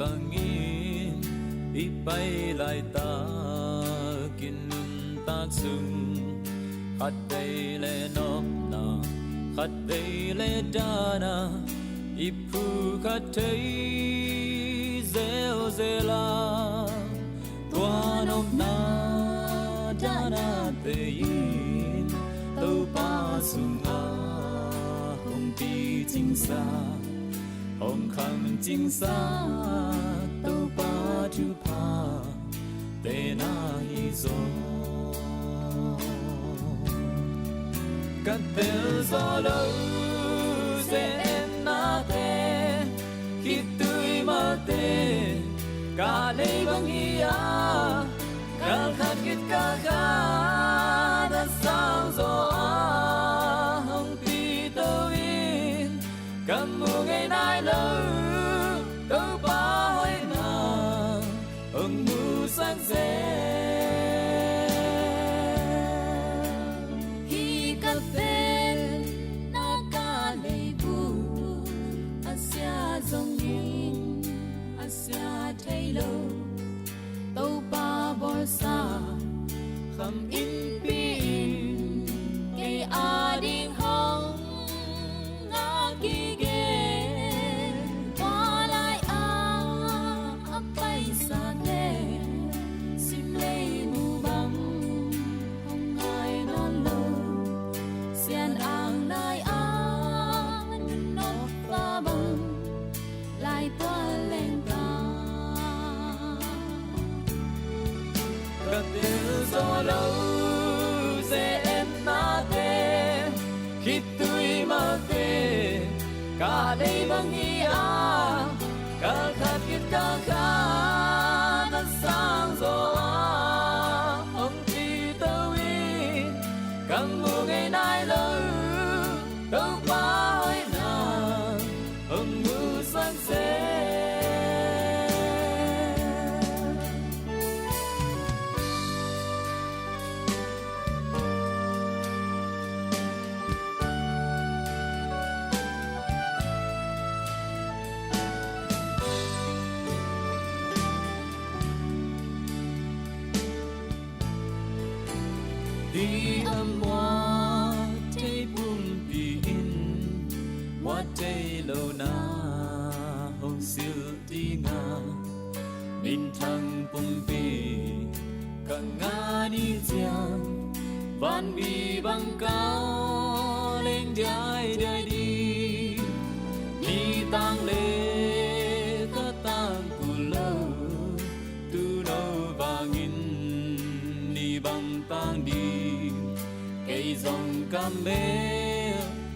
bằng in ít bay lại ta kinh nun tác sung khát đây lệ nóc na khát đây lệ đa na ít phu khát thấy dẻo dễ la tua nóc na đa na tê in tàu ba sung a hồng đi chính xa hồng khang chính xa tàu ba chu pa tê na hi zo cắt tê gió lâu sẽ em na tê khi tươi mà tê cả đây bằng ia cả khát kết cả khát đã sang gió hồng ti tơ in cầm mùa ngày nay lâu tơ ba hỏi nàng hồng mù sáng dễ khi cà phê na ca lê bu asia dòng in asia thấy lâu tàu ba bò xa khăm in pin cây a đinh hồng ngã kỳ ghê qua lại a bay xa đê sim lê mù băng hồng ai non lâu xiên ang lại nó pha băng lại toa lên ta cắt tê gió lâu sẽ em na tê khi tươi mà tê cả đây bằng ia cả khát kết cả khát đã sang gió hồng ti tơ in cầm mùa ngày nay lâu đâu ba hỏi nàng hồng mưa sáng sẽ đi âm hoa thấy bùn bì in hoa thấy lâu na hồng siêu đi nga min thăng bùn bì càng nga đi giang van bì băng cao lên đời đời đi đi tang lê có tang cù lâu tu nâu vàng in đi băng tang đi cây dòng cam mê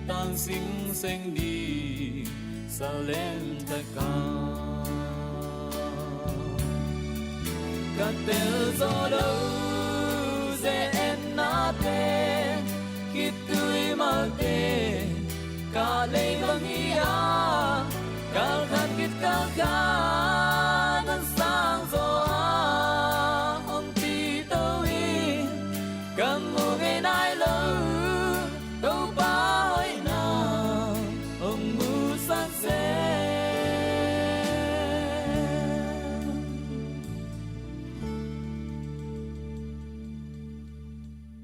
tang xinh xinh đi sao lên thật cao cắt tê gió đâu dễ em na tê